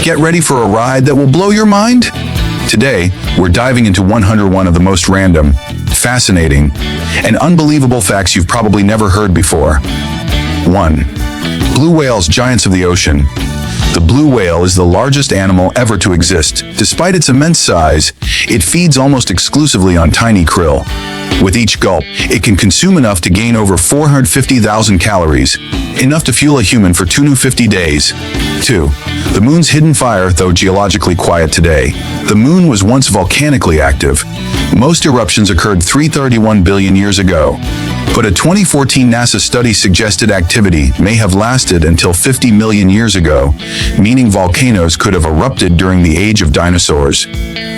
Get ready for a ride that will blow your mind? Today, we're diving into 101 of the most random, fascinating, and unbelievable facts you've probably never heard before. 1. Blue whales, giants of the ocean. The blue whale is the largest animal ever to exist. Despite its immense size, it feeds almost exclusively on tiny krill. With each gulp, it can consume enough to gain over 450,000 calories, enough to fuel a human for 250 days. 2. The moon's hidden fire, though geologically quiet today. The moon was once volcanically active. Most eruptions occurred 331 billion years ago. But a 2014 NASA study suggested activity may have lasted until 50 million years ago, meaning volcanoes could have erupted during the age of dinosaurs.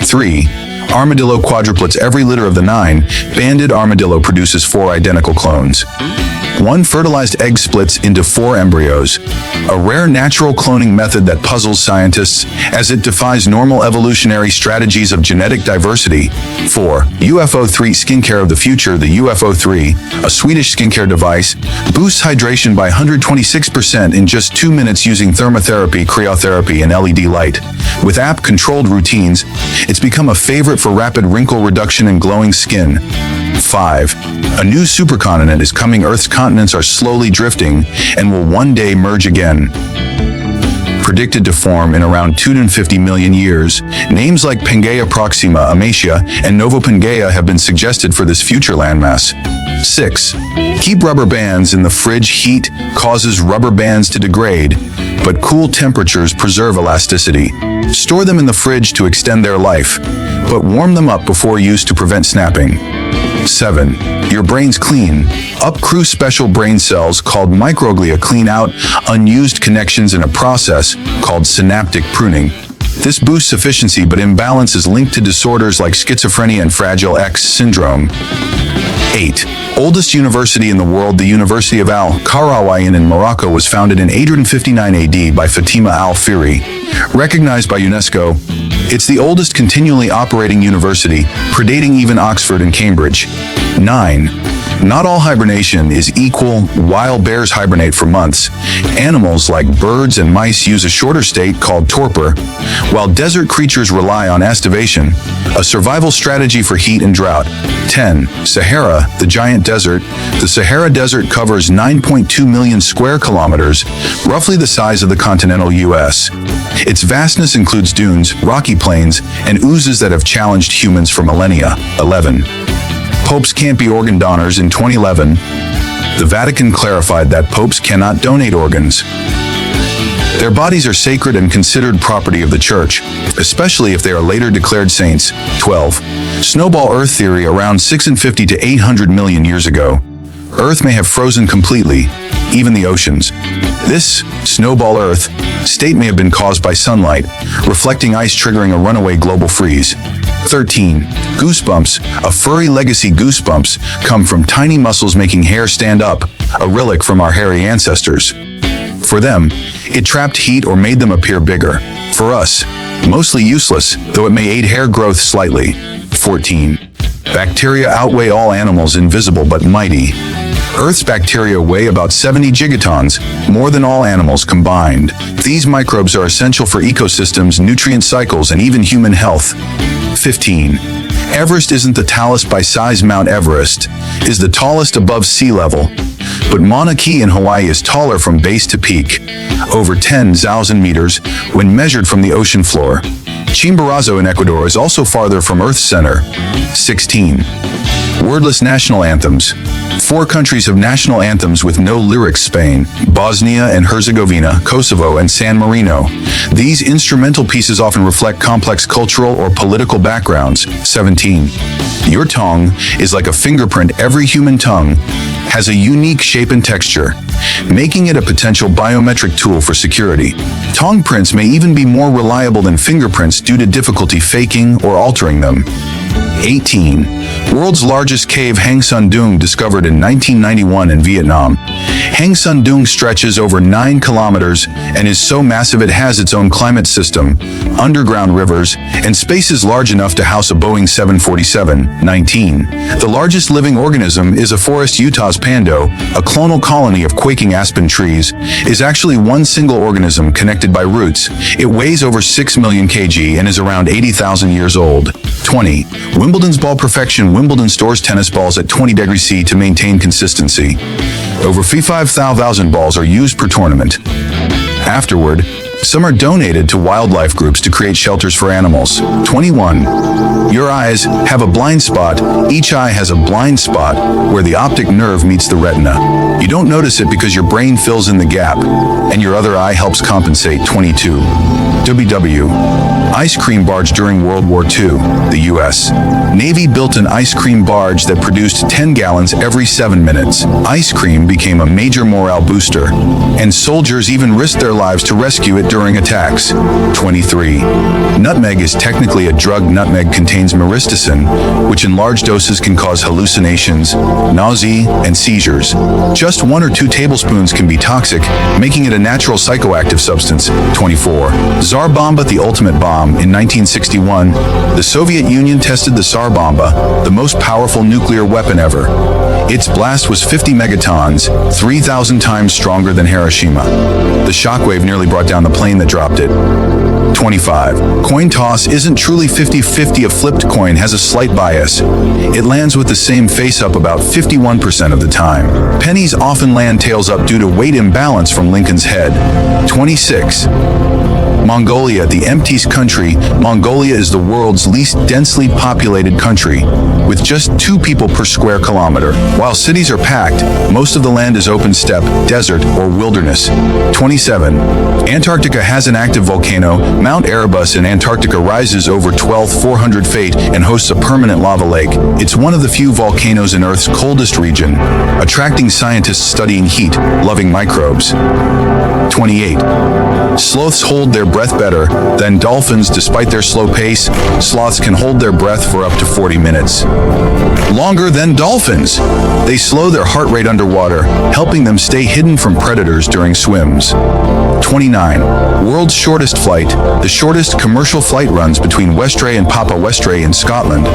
3. Armadillo quadruplets. Every litter of the 9, banded armadillo produces 4 identical clones. 1 fertilized egg splits into 4 embryos, a rare natural cloning method that puzzles scientists as it defies normal evolutionary strategies of genetic diversity. 4. UFO3 skincare of the future. The UFO3, a Swedish skincare device, boosts hydration by 126% in just 2 minutes using thermotherapy, cryotherapy, and LED light. With app-controlled routines, it's become a favorite for rapid wrinkle reduction and glowing skin. 5. A new supercontinent is coming. Earth's continents are slowly drifting and will one day merge again. Predicted to form in around 250 million years, names like Pangaea Proxima, Amatia, and Novopangaea have been suggested for this future landmass. 6. Keep rubber bands in the fridge. Heat causes rubber bands to degrade, but cool temperatures preserve elasticity. Store them in the fridge to extend their life, but warm them up before use to prevent snapping. 7. Your brain's clean. Up-crew special brain cells called microglia clean out unused connections in a process called synaptic pruning. This boosts efficiency, but imbalance is linked to disorders like schizophrenia and Fragile X syndrome. 8. Oldest university in the world. The University of Al-Qarawiyyin in Morocco was founded in 859 AD by Fatima al-Fihri. Recognized by UNESCO, it's the oldest continually operating university, predating even Oxford and Cambridge. 9. Not all hibernation is equal. While bears hibernate for months, animals like birds and mice use a shorter state called torpor, while desert creatures rely on estivation, a survival strategy for heat and drought. 10. Sahara, the giant desert. The Sahara Desert covers 9.2 million square kilometers, roughly the size of the continental U.S. Its vastness includes dunes, rocky plains, and oozes that have challenged humans for millennia. 11. Popes can't be organ donors. In 2011, the Vatican clarified that popes cannot donate organs. Their bodies are sacred and considered property of the Church, especially if they are later declared saints. 12. Snowball Earth theory. Around 650 to 800 million years ago, Earth may have frozen completely, even the oceans. This snowball Earth state may have been caused by sunlight, reflecting ice triggering a runaway global freeze. 13. Goosebumps. A furry legacy. Goosebumps come from tiny muscles making hair stand up, a relic from our hairy ancestors. For them, it trapped heat or made them appear bigger. For us, mostly useless, though it may aid hair growth slightly. 14. Bacteria outweigh all animals. Invisible but mighty. Earth's bacteria weigh about 70 gigatons, more than all animals combined. These microbes are essential for ecosystems, nutrient cycles, and even human health. 15. Everest isn't the tallest by size. Mount Everest is the tallest above sea level, but Mauna Kea in Hawaii is taller from base to peak, over 10,000 meters when measured from the ocean floor. Chimborazo in Ecuador is also farther from Earth's center. 16. Wordless national anthems. 4 countries have national anthems with no lyrics: Spain, Bosnia and Herzegovina, Kosovo, and San Marino. These instrumental pieces often reflect complex cultural or political backgrounds. 17. Your tongue is like a fingerprint. Every human tongue has a unique shape and texture, making it a potential biometric tool for security. Tongue prints may even be more reliable than fingerprints due to difficulty faking or altering them. 18. World's largest cave, Hang Son Doong, discovered in 1991 in Vietnam. Hang Son Doong stretches over 9 kilometers and is so massive it has its own climate system, underground rivers, and spaces large enough to house a Boeing 747. 19. The largest living organism is a forest. Utah's Pando, a clonal colony of quaking aspen trees, is actually one single organism connected by roots. It weighs over 6 million kg and is around 80,000 years old. 20. Wimbledon's ball perfection. Wimbledon stores tennis balls at 20 degrees C to maintain consistency. Over 55,000 balls are used per tournament. Afterward, some are donated to wildlife groups to create shelters for animals. 21. Your eyes have a blind spot. Each eye has a blind spot where the optic nerve meets the retina. You don't notice it because your brain fills in the gap, and your other eye helps compensate. 22. WW. Ice cream barge during World War II. The U.S. Navy built an ice cream barge that produced 10 gallons every 7 minutes. Ice cream became a major morale booster, and soldiers even risked their lives to rescue it during attacks. 23. Nutmeg is technically a drug. Nutmeg contains myristicin, which in large doses can cause hallucinations, nausea, and seizures. Just 1 or 2 tablespoons can be toxic, making it a natural psychoactive substance. 24. Tsar Bomba, the ultimate bomb. In 1961, the Soviet Union tested the Tsar Bomba, the most powerful nuclear weapon ever. Its blast was 50 megatons, 3,000 times stronger than Hiroshima. The shockwave nearly brought down the plane that dropped it. 25. Coin toss isn't truly 50-50. A flipped coin has a slight bias. It lands with the same face up about 51% of the time. Pennies often land tails up due to weight imbalance from Lincoln's head. 26. Mongolia, the emptiest country. Mongolia is the world's least densely populated country, with just 2 people per square kilometer. While cities are packed, most of the land is open steppe, desert, or wilderness. 27. Antarctica has an active volcano. Mount Erebus in Antarctica rises over 12,400 feet and hosts a permanent lava lake. It's one of the few volcanoes in Earth's coldest region, attracting scientists studying heat, loving microbes. 28. Sloths hold their breath better than dolphins. Despite their slow pace, sloths can hold their breath for up to 40 minutes. Longer than dolphins. They slow their heart rate underwater, helping them stay hidden from predators during swims. 29. World's shortest flight. The shortest commercial flight runs between Westray and Papa Westray in Scotland.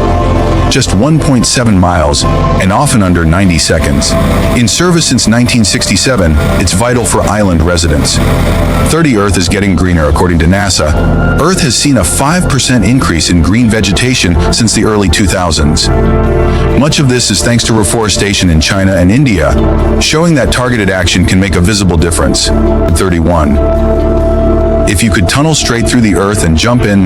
Just 1.7 miles, and often under 90 seconds. In service since 1967, it's vital for island residents. 30. Earth is getting greener. According to NASA, Earth has seen a 5% increase in green vegetation since the early 2000s. Much of this is thanks to reforestation in China and India, showing that targeted action can make a visible difference. 31. If you could tunnel straight through the Earth and jump in,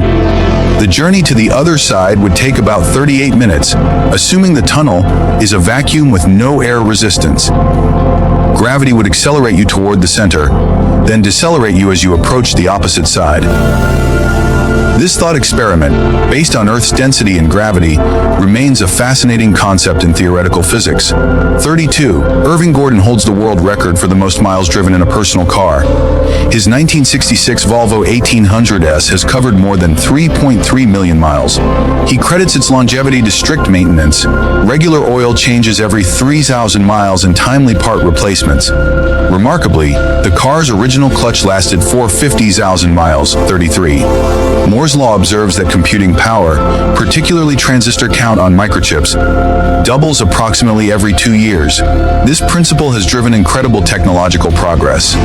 the journey to the other side would take about 38 minutes, assuming the tunnel is a vacuum with no air resistance. Gravity would accelerate you toward the center, then decelerate you as you approach the opposite side. This thought experiment, based on Earth's density and gravity, remains a fascinating concept in theoretical physics. 32. Irving Gordon holds the world record for the most miles driven in a personal car. His 1966 Volvo 1800S has covered more than 3.3 million miles. He credits its longevity to strict maintenance, regular oil changes every 3,000 miles, and timely part replacements. Remarkably, the car's original clutch lasted for 50,000 miles. 33. Moore's law observes that computing power, particularly transistor count on microchips, doubles approximately every 2 years. This principle has driven incredible technological progress.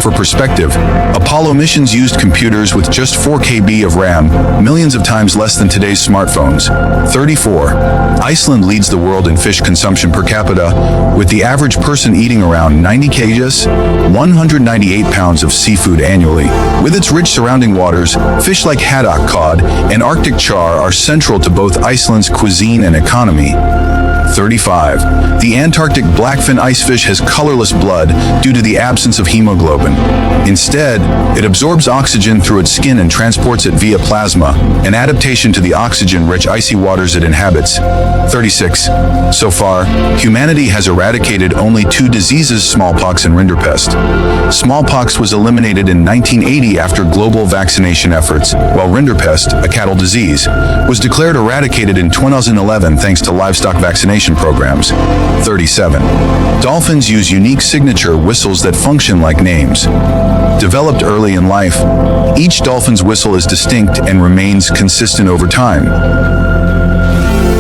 For perspective, Apollo missions used computers with just 4 KB of RAM, millions of times less than today's smartphones. 34. Iceland leads the world in fish consumption per capita, with the average person eating around 90 kgs, 198 pounds of seafood annually. With its rich surrounding waters, fish like haddock cod and Arctic char are central to both Iceland's cuisine and economy. 35. The Antarctic blackfin icefish has colorless blood due to the absence of hemoglobin. Instead, it absorbs oxygen through its skin and transports it via plasma, an adaptation to the oxygen-rich icy waters it inhabits. 36. So far, humanity has eradicated only 2 diseases: smallpox and rinderpest. Smallpox was eliminated in 1980 after global vaccination efforts, while rinderpest, a cattle disease, was declared eradicated in 2011 thanks to livestock vaccination programs. 37. Dolphins use unique signature whistles that function like names. Developed early in life, each dolphin's whistle is distinct and remains consistent over time.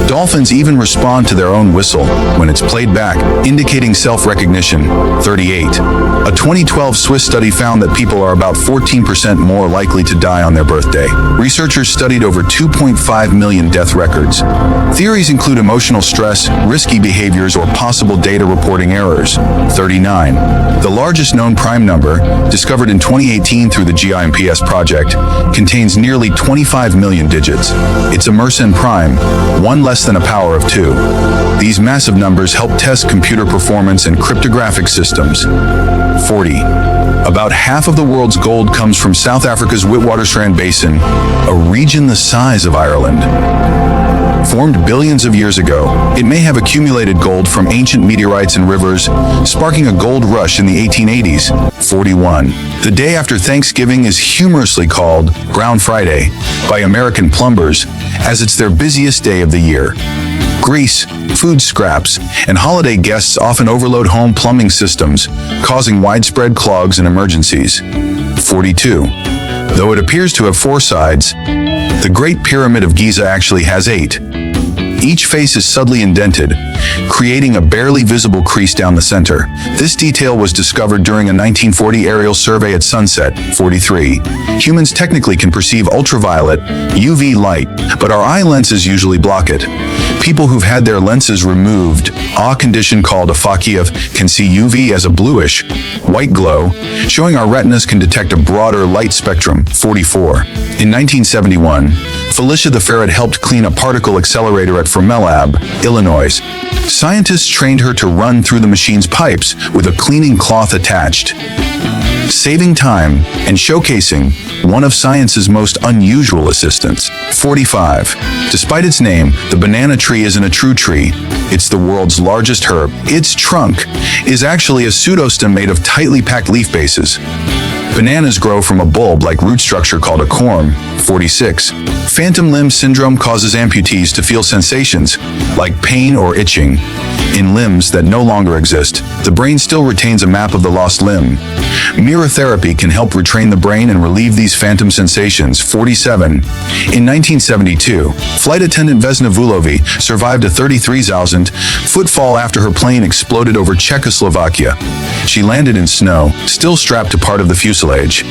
Dolphins even respond to their own whistle when it's played back, indicating self-recognition. 38. A 2012 Swiss study found that people are about 14% more likely to die on their birthday. Researchers studied over 2.5 million death records. Theories include emotional stress, risky behaviors, or possible data reporting errors. 39. The largest known prime number, discovered in 2018 through the GIMPS project, contains nearly 25 million digits. It's a Mersenne prime, one less than a power of 2. These massive numbers help test computer performance and cryptographic systems. 40. About half of the world's gold comes from South Africa's Witwatersrand Basin, a region the size of Ireland. Formed billions of years ago, it may have accumulated gold from ancient meteorites and rivers, sparking a gold rush in the 1880s. 41. The day after Thanksgiving is humorously called Brown Friday by American plumbers, as it's their busiest day of the year. Grease, food scraps, and holiday guests often overload home plumbing systems, causing widespread clogs and emergencies. 42. Though it appears to have 4 sides, the Great Pyramid of Giza actually has 8. Each face is subtly indented, creating a barely visible crease down the center. This detail was discovered during a 1940 aerial survey at sunset. 43. Humans technically can perceive ultraviolet, UV light, but our eye lenses usually block it. People who've had their lenses removed, a condition called aphakia, can see UV as a bluish, white glow, showing our retinas can detect a broader light spectrum. 44. In 1971, Felicia the ferret helped clean a particle accelerator at Fermilab, Illinois. Scientists trained her to run through the machine's pipes with a cleaning cloth attached, saving time and showcasing one of science's most unusual assistants. 45. Despite its name, the banana tree isn't a true tree. It's the world's largest herb. Its trunk is actually a pseudostem made of tightly packed leaf bases. Bananas grow from a bulb-like root structure called a corm. 46. Phantom limb syndrome causes amputees to feel sensations like pain or itching in limbs that no longer exist. The brain still retains a map of the lost limb. Mirror therapy can help retrain the brain and relieve these phantom sensations. 47. In 1972, flight attendant Vesna Vulovi survived a 33,000-foot fall after her plane exploded over Czechoslovakia. She landed in snow, still strapped to part of the fuselage.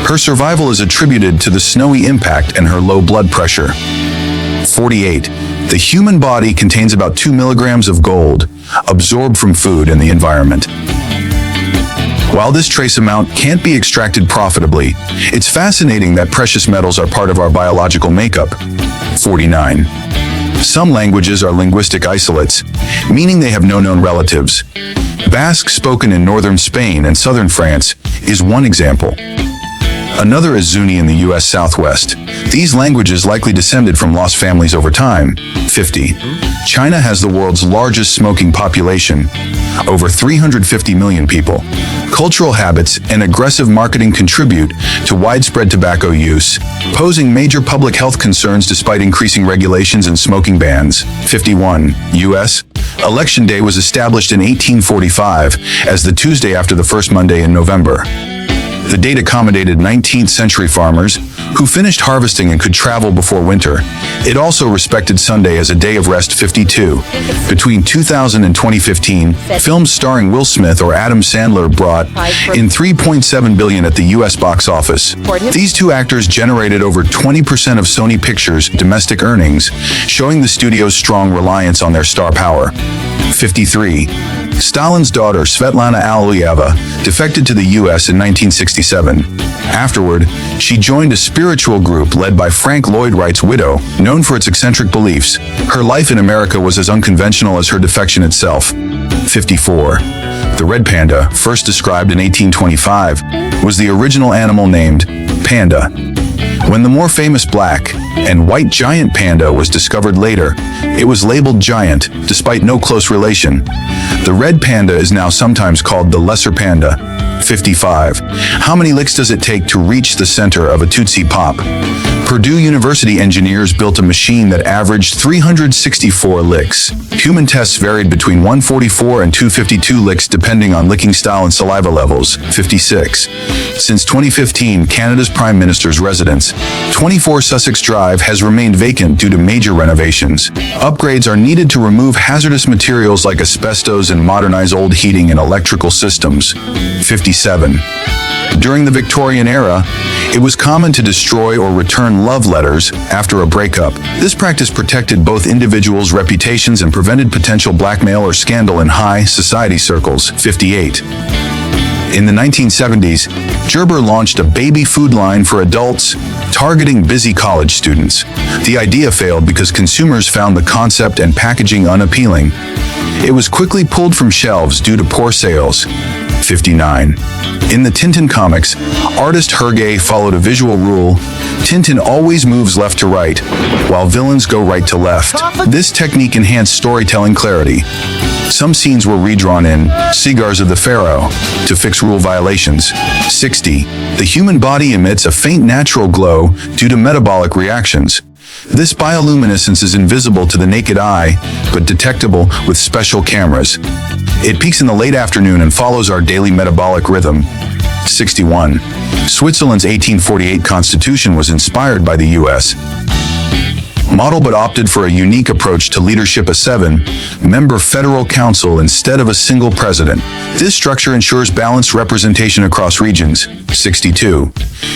Her survival is attributed to the snowy impact and her low blood pressure. 48. The human body contains about 2 milligrams of gold, absorbed from food and the environment. While this trace amount can't be extracted profitably, it's fascinating that precious metals are part of our biological makeup. 49. Some languages are linguistic isolates, meaning they have no known relatives. Basque, spoken in northern Spain and southern France, is one example. Another is Zuni in the U.S. Southwest. These languages likely descended from lost families over time. 50. China has the world's largest smoking population, over 350 million people. Cultural habits and aggressive marketing contribute to widespread tobacco use, posing major public health concerns despite increasing regulations and smoking bans. 51. U.S. Election Day was established in 1845 as the Tuesday after the first Monday in November. The date accommodated 19th century farmers who finished harvesting and could travel before winter. It also respected Sunday as a day of rest. 52. Between 2000 and 2015, films starring Will Smith or Adam Sandler brought in $3.7 billion at the U.S. box office. These two actors generated over 20% of Sony Pictures' domestic earnings, showing the studio's strong reliance on their star power. 53. Stalin's daughter, Svetlana Aliyeva, defected to the U.S. in 1967. Afterward, she joined a spiritual group led by Frank Lloyd Wright's widow, known for its eccentric beliefs. Her life in America was as unconventional as her defection itself. 54. The red panda, first described in 1825, was the original animal named panda. When the more famous black and white giant panda was discovered later, it was labeled giant, despite no close relation. The red panda is now sometimes called the lesser panda. 55. How many licks does it take to reach the center of a Tootsie Pop? Purdue University engineers built a machine that averaged 364 licks. Human tests varied between 144 and 252 licks depending on licking style and saliva levels. 56. Since 2015, Canada's Prime Minister's residence, 24 Sussex Drive, has remained vacant due to major renovations. Upgrades are needed to remove hazardous materials like asbestos and modernize old heating and electrical systems. 57. During the Victorian era, it was common to destroy or return love letters after a breakup. This practice protected both individuals' reputations and prevented potential blackmail or scandal in high society circles. 58. In the 1970s, Gerber launched a baby food line for adults, targeting busy college students. The idea failed because consumers found the concept and packaging unappealing. It was quickly pulled from shelves due to poor sales. 59. In the Tintin comics, artist Hergé followed a visual rule: Tintin always moves left to right, while villains go right to left. This technique enhanced storytelling clarity. Some scenes were redrawn in Cigars of the Pharaoh to fix rule violations. 60. The human body emits a faint natural glow due to metabolic reactions. This bioluminescence is invisible to the naked eye, but detectable with special cameras. It peaks in the late afternoon and follows our daily metabolic rhythm. 61. Switzerland's 1848 constitution was inspired by the U.S. model but opted for a unique approach to leadership: a 7-member federal council instead of a single president. This structure ensures balanced representation across regions. 62.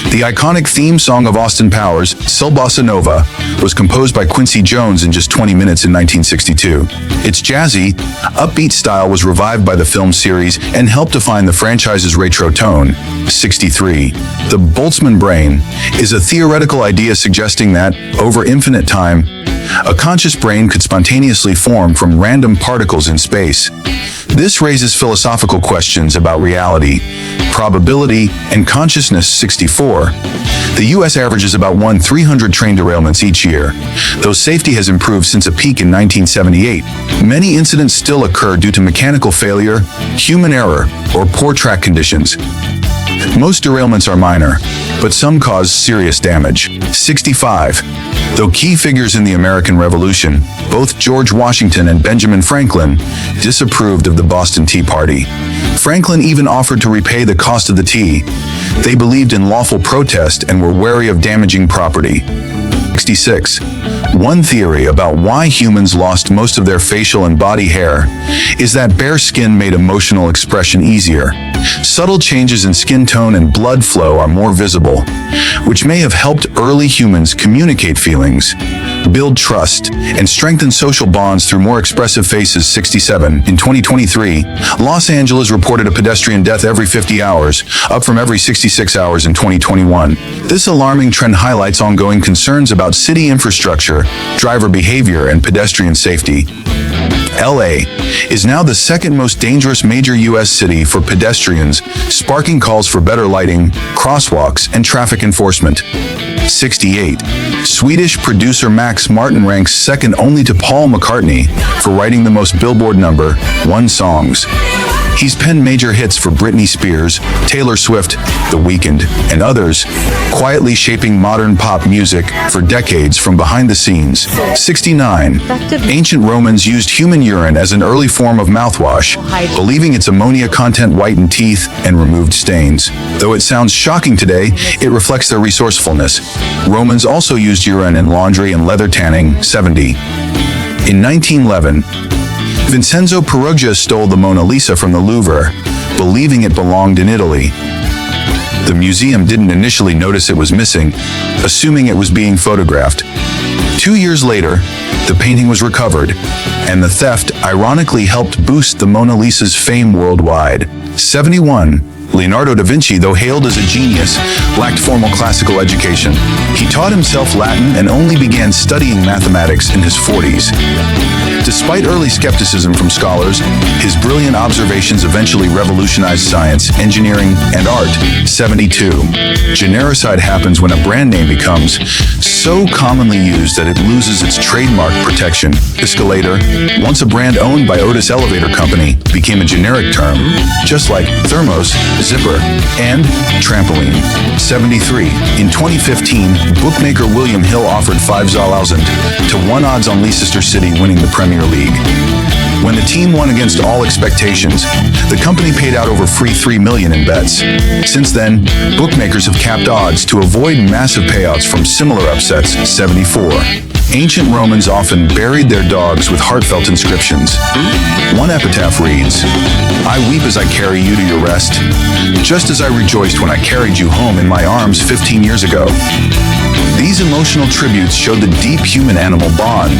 The iconic theme song of Austin Powers, Sil Bossa Nova, was composed by Quincy Jones in just 20 minutes in 1962. Its jazzy, upbeat style was revived by the film series and helped define the franchise's retro tone. 63. The Boltzmann brain is a theoretical idea suggesting that, over infinite time, a conscious brain could spontaneously form from random particles in space. This raises philosophical questions about reality, probability, and consciousness. 64. The U.S. averages about 1/300 train derailments each year. Though safety has improved since a peak in 1978, many incidents still occur due to mechanical failure, human error, or poor track conditions. Most derailments are minor, but some cause serious damage. 65. Though key figures in the American Revolution, both George Washington and Benjamin Franklin, disapproved of the Boston Tea Party. Franklin even offered to repay the cost of the tea. They believed in lawful protest and were wary of damaging property. 66. One theory about why humans lost most of their facial and body hair is that bare skin made emotional expression easier. Subtle changes in skin tone and blood flow are more visible, which may have helped early humans communicate feelings, build trust, and strengthen social bonds through more expressive faces. 67. In 2023, Los Angeles reported a pedestrian death every 50 hours, up from every 66 hours in 2021. This alarming trend highlights ongoing concerns about city infrastructure, driver behavior, and pedestrian safety. LA is now the second most dangerous major U.S. city for pedestrians, sparking calls for better lighting, crosswalks, and traffic enforcement. 68. Swedish producer Max Martin ranks second only to Paul McCartney for writing the most Billboard #1 songs. He's penned major hits for Britney Spears, Taylor Swift, The Weeknd, and others, quietly shaping modern pop music for decades from behind the scenes. 69. Ancient Romans used human urine as an early form of mouthwash, believing its ammonia content whitened teeth and removed stains. Though it sounds shocking today, it reflects their resourcefulness. Romans also used urine in laundry and leather tanning. 70. In 1911, Vincenzo Peruggia stole the Mona Lisa from the Louvre, believing it belonged in Italy. The museum didn't initially notice it was missing, assuming it was being photographed. 2 years later, the painting was recovered, and the theft ironically helped boost the Mona Lisa's fame worldwide. 71. Leonardo da Vinci, though hailed as a genius, lacked formal classical education. He taught himself Latin and only began studying mathematics in his 40s. Despite early skepticism from scholars, his brilliant observations eventually revolutionized science, engineering, and art. 72. Genericide happens when a brand name becomes so commonly used that it loses its trademark protection. Escalator, once a brand owned by Otis Elevator Company, became a generic term, just like thermos, zipper, and trampoline. 73. In 2015, bookmaker William Hill offered 5,000 to 1 odds on Leicester City winning the Premier League. When the team won against all expectations, the company paid out over free $3 million in bets. Since then, bookmakers have capped odds to avoid massive payouts from similar upsets. 74. Ancient Romans often buried their dogs with heartfelt inscriptions. One epitaph reads, "I weep as I carry you to your rest, just as I rejoiced when I carried you home in my arms 15 years ago." These emotional tributes showed the deep human-animal bond,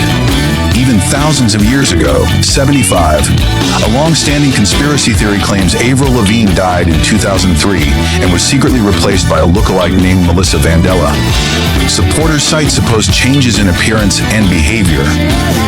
even thousands of years ago. 75. A long-standing conspiracy theory claims Avril Lavigne died in 2003 and was secretly replaced by a lookalike named Melissa Vandella. Supporters cite supposed changes in appearance and behavior,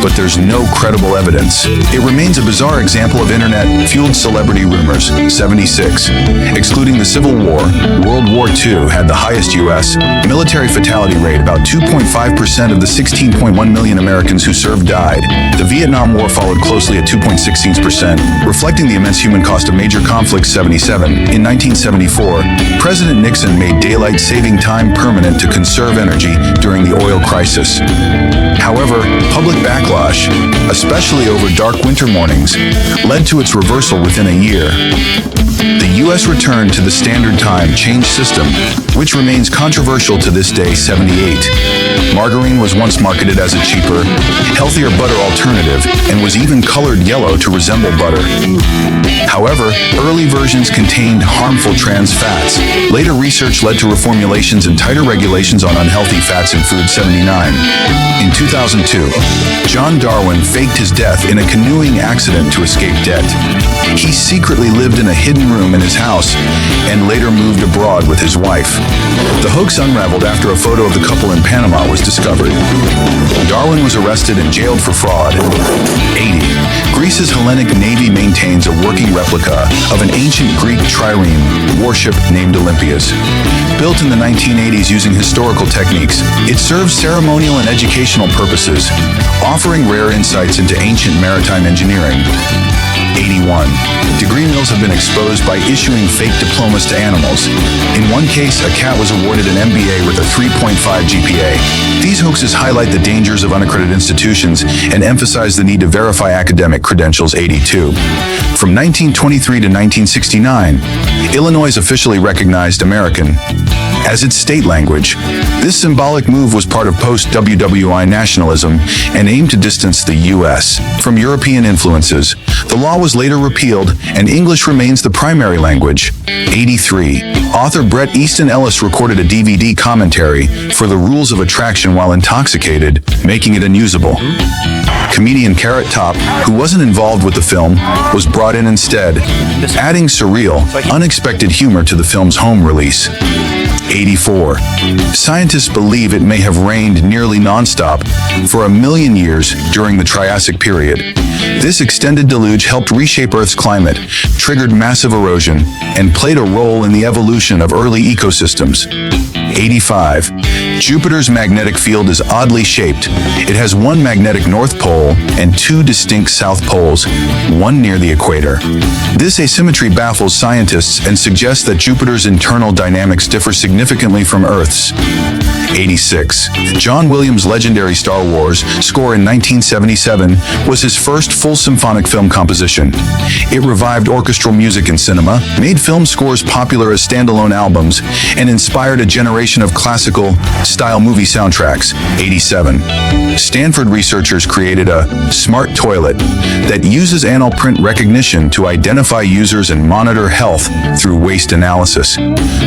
but there's no credible evidence. It remains a bizarre example of internet-fueled celebrity rumors. 76. Excluding the Civil War, World War II had the highest U.S. military fatality rate. About 2.5% of the 16.1 million Americans who served died. The Vietnam War followed closely at 2.16%, reflecting the immense human cost of major conflicts. 77. In 1974, President Nixon made daylight saving time permanent to conserve energy during the oil crisis. However, public backlash, especially over dark winter mornings, led to its reversal within a year. The U.S. returned to the Standard Time change system, which remains controversial to this day. 78. Margarine was once marketed as a cheaper, healthier butter alternative and was even colored yellow to resemble butter. However, early versions contained harmful trans fats. Later research led to reformulations and tighter regulations on unhealthy fats in food. 79. In 2002, John Darwin faked his death in a canoeing accident to escape debt. He secretly lived in a hidden room in his house and later moved abroad with his wife. The hoax unraveled after a photo of the couple in Panama was discovered. Darwin was arrested and jailed for fraud. 80. Greece's Hellenic Navy maintains a working replica of an ancient Greek trireme warship named Olympias. Built in the 1980s using historical techniques, it serves ceremonial and educational purposes, offering rare insights into ancient maritime engineering. 81. Degree mills have been exposed by issuing fake diplomas to animals. In one case, a cat was awarded an MBA with a 3.5 GPA. These hoaxes highlight the dangers of unaccredited institutions and emphasize the need to verify academic credentials. 82. From 1923 to 1969, Illinois officially recognized American as its state language. This symbolic move was part of post-WWI nationalism and aimed to distance the U.S. from European influences. The law was later repealed, and English remains the primary language. 83. Author Bret Easton Ellis recorded a DVD commentary for The Rules of Attraction while intoxicated, making it unusable. Comedian Carrot Top, who wasn't involved with the film, was brought in instead, adding surreal, unexpected humor to the film's home release. 84. Scientists believe it may have rained nearly nonstop for 1 million years during the Triassic period. This extended deluge helped reshape Earth's climate, triggered massive erosion, and played a role in the evolution of early ecosystems. 85. Jupiter's magnetic field is oddly shaped. It has one magnetic north pole and 2 distinct south poles, one near the equator. This asymmetry baffles scientists and suggests that Jupiter's internal dynamics differ significantly from Earth's. 86. John Williams' legendary Star Wars score in 1977 was his first full symphonic film composition. It revived orchestral music in cinema, made film scores popular as standalone albums, and inspired a generation of classical-style movie soundtracks. 87. Stanford researchers created a smart toilet that uses anal print recognition to identify users and monitor health through waste analysis.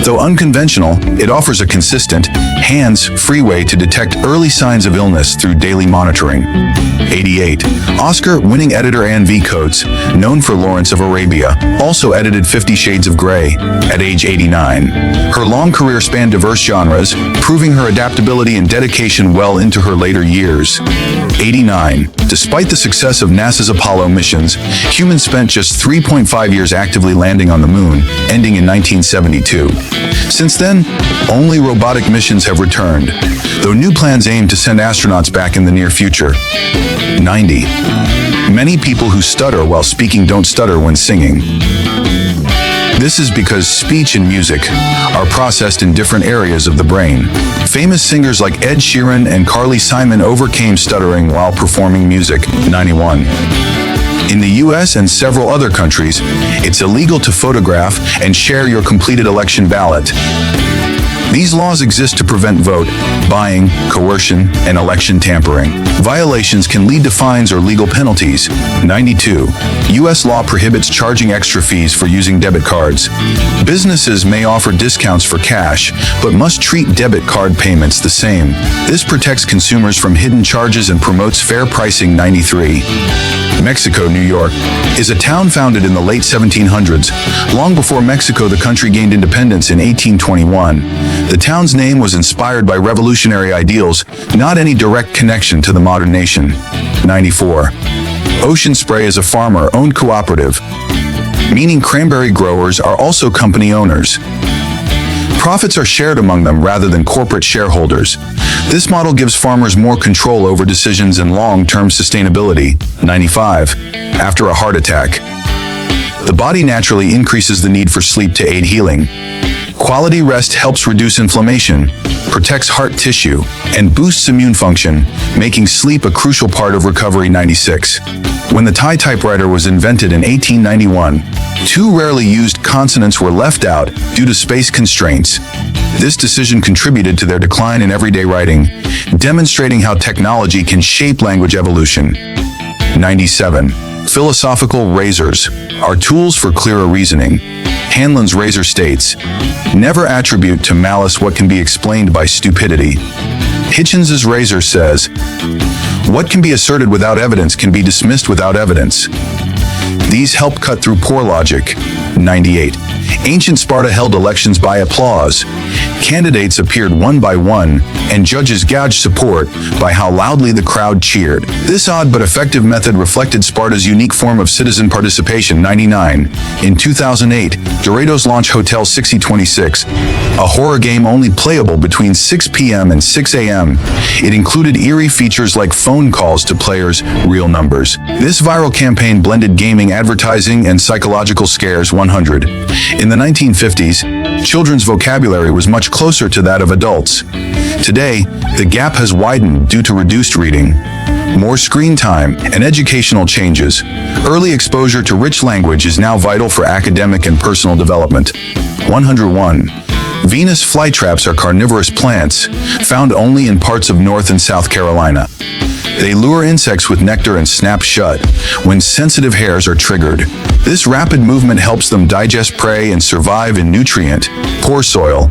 Though unconventional, it offers a consistent, hands Netherlands free way to detect early signs of illness through daily monitoring. 88. Oscar-winning editor Anne V. Coates, known for Lawrence of Arabia, also edited 50 Shades of Grey at age 89. Her long career spanned diverse genres, proving her adaptability and dedication well into her later years. 89. Despite the success of NASA's Apollo missions, humans spent just 3.5 years actively landing on the moon, ending in 1972. Since then, only robotic missions have returned, though new plans aim to send astronauts back in the near future. 90. Many people who stutter while speaking don't stutter when singing. This is because speech and music are processed in different areas of the brain. Famous singers like Ed Sheeran and Carly Simon overcame stuttering while performing music. 91. In the US and several other countries, it's illegal to photograph and share your completed election ballot. These laws exist to prevent vote buying, coercion, and election tampering. Violations can lead to fines or legal penalties. 92. U.S. law prohibits charging extra fees for using debit cards. Businesses may offer discounts for cash, but must treat debit card payments the same. This protects consumers from hidden charges and promotes fair pricing. 93. Mexico, New York, is a town founded in the late 1700s. Long before Mexico, the country gained independence in 1821. The town's name was inspired by revolutionary ideals, not any direct connection to the modern nation. 94. Ocean Spray is a farmer-owned cooperative, meaning cranberry growers are also company owners. Profits are shared among them rather than corporate shareholders. This model gives farmers more control over decisions and long-term sustainability. 95. After a heart attack, the body naturally increases the need for sleep to aid healing. Quality rest helps reduce inflammation, protects heart tissue, and boosts immune function, making sleep a crucial part of recovery. 96. When the Thai typewriter was invented in 1891, two rarely used consonants were left out due to space constraints. This decision contributed to their decline in everyday writing, demonstrating how technology can shape language evolution. 97. Philosophical razors are tools for clearer reasoning. Hanlon's razor states, "Never attribute to malice what can be explained by stupidity." Hitchens's razor says, "What can be asserted without evidence can be dismissed without evidence." These help cut through poor logic. 98. Ancient Sparta held elections by applause. Candidates appeared one by one, and judges gauged support by how loudly the crowd cheered. This odd but effective method reflected Sparta's unique form of citizen participation. 99. In 2008, Doritos launched Hotel 6026, a horror game only playable between 6 p.m. and 6 a.m. It included eerie features like phone calls to players' real numbers. This viral campaign blended gaming, advertising, and psychological scares. 100. In the 1950s, children's vocabulary was much closer to that of adults. Today, the gap has widened due to reduced reading, more screen time, and educational changes. Early exposure to rich language is now vital for academic and personal development. 101. Venus flytraps are carnivorous plants found only in parts of North and South Carolina. They lure insects with nectar and snap shut when sensitive hairs are triggered. This rapid movement helps them digest prey and survive in nutrient-poor soil.